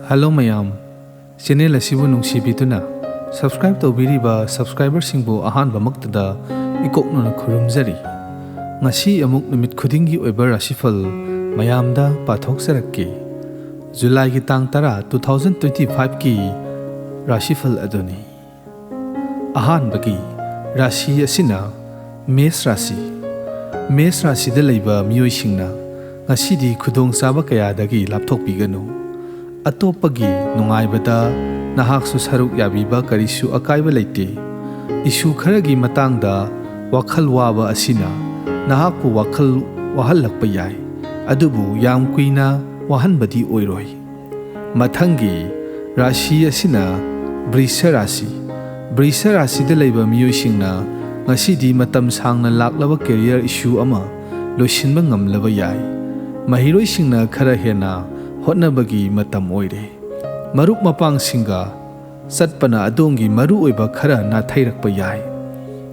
Hello mayam, channel asibu nungsibituna subscribe tawbiriba subscriber singbu ahanba maktada ikokna khurumjari ngasi amuk numit khudingi oiba Rashi Phal mayamda pathoksarakki July gi tang 10 2025 ki Rashi Phal aduni ahanbagi Rashi asina Mes Rashi da leiba miyoi singna ngasi di khudong saba kaya dagi lapthok biganu atopagi nungaibada nahaksu saruk yabiba karisu akaiba leite isu kharagi matangda wakhal waba asina nahakpu wakhal wahallakpa yai adubu yam kuina wahanbadi oiroi mathangi rashi asina Brisha Rashi da leiba miyoi singna ngasidi matam sangna laklaba career issue ama loisinba ngamlaba yai mahiroi singna khara hena hotnabagi matam oire maruk mapang singa satpana adongi maru oiba khara na thairakpa yai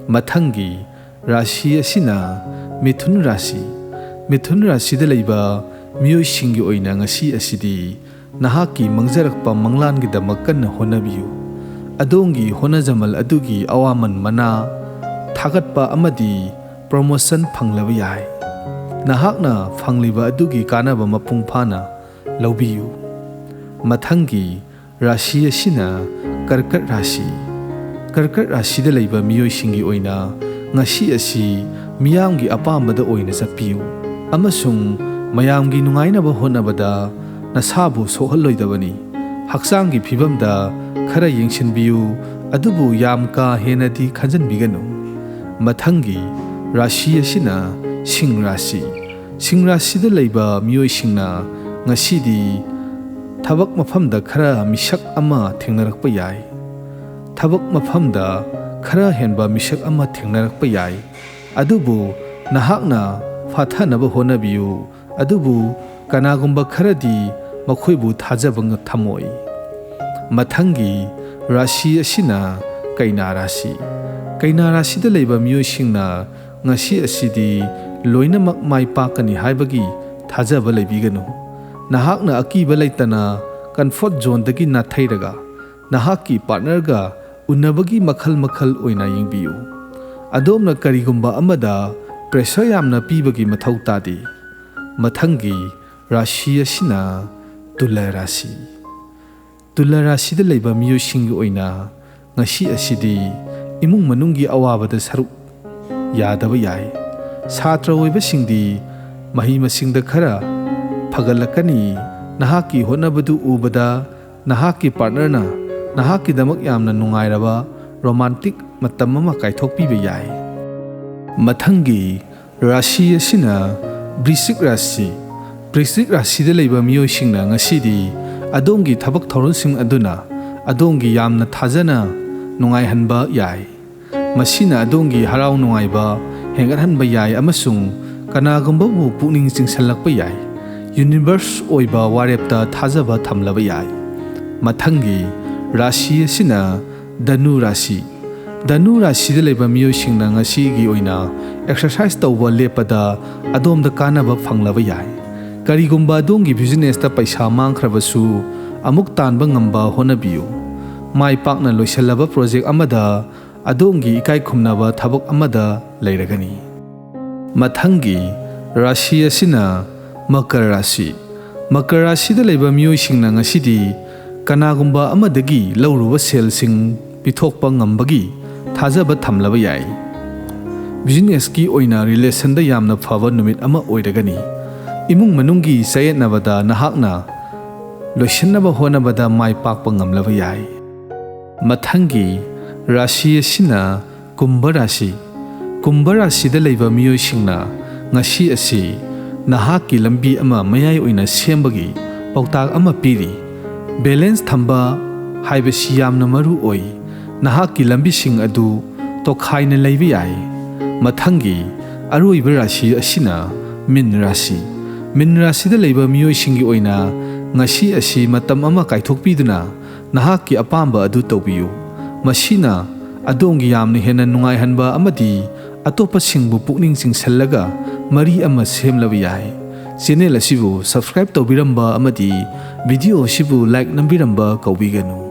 mathangi rashi asina Mithun Rashi da leiba miyoi singi oina ngasi asidi nahaki mangjarakpa manglangi damakkan honabiyu adongi honajamal adugi awaman mana thagatpa amadi promotion phanglaba yai nahakna phangliba adugi kanaba mapung phana laubiyu mathangi rashi asina Karkat Rashi da leiba miyoi singi oina ngasi asi miyamgi apambada oina satpiyu amasung mayamgi nungainaba honabada nasabu sohalloidabani haksangi phibamda khara yengsinbiyu adubu yamka henadi khanjanbiganu mathangi rashi asina Sing Rashi da leiba miyoi singna ngasidi thabak mafamda khara misak ama thengnarakpa yai thabak mafamda khara henba misak ama thengnarakpa yai adubu nahakna phathanaba honabiyu adubu kanagumba kharadi makhoibu thajabanga thamoi mathangi rashi asina Kaina Rashi da leiba miyoi singna ngasi asidi loinamak mai pakani haibagi thajaba leibiganu nahakna akiba leitana comfort zone dagi na thairaga nahaki partner ga unabagi makhal oina yengbiyu adomna karigumba amada pressure yamna pibagi mathau tadi mathangi rashi asina Tula Rashi da leiba miyoi singi oina ngasi asidi imung manunggi awabada saruk yadaba yai satra oiba singdi mahi masingda khara phagalakani nahaki honabadu ubada nahaki partnerna nahaki damak yamna nungairaba romantic matam ama kaithokpiba yai mathangi rashi asina Brisik Rashi da leiba miyoi singna ngasidi adongi thabak thoronsing aduna adongi yamna thajana nungaihanba yai masina adongi harau nungaiba hengathanba yai amasung kanagumba bu pukning chingsalakpa yai universe oiba warepta thajaba thamlaba yai mathangi rashi asina Danu Rashi da leiba miyoi singna ngasigi oina exercise tawba lepada adomda kanaba phanglaba yai karigumba adongi business ta paisa mangkhrabasu amuk tanba ngamba honabiyu mai pakna loisalaba project amada adongi ikai khumnaba thabak amada leiragani mathangi rashi asina Makar Rashi da leiba miyoi singna ngasidi kanagumba amadagi lauruba sel sing pithokpa ngambagi thajaba thamlaba yai business ki oina relation da yamna phaba numit ama oiragani imung manunggi sayetnabada nahakna loisinaba honabada mai pakpa ngamlaba yai mathangi rashi asina Kumbha Rashi da leiba miyoi singna ngasi asi nahaki lambi ama mayai oina sembagi pautak ama piri balance thamba haibasi yamna maru oi nahaki lambi sing adu tokhaina leibi yai mathangi aroiba rashi asina Min Rashi da leiba miyoi singi oina ngasi asi matam ama kaithokpiduna nahaki apamba adu tawbiyu masina adongi yamna hena nungaihanba amadi atopa singbu pukning singsallaga mari ama semlaba yai channel asibu subscribe tawbiramba amadi video asibu like nambiramba kawbiganu.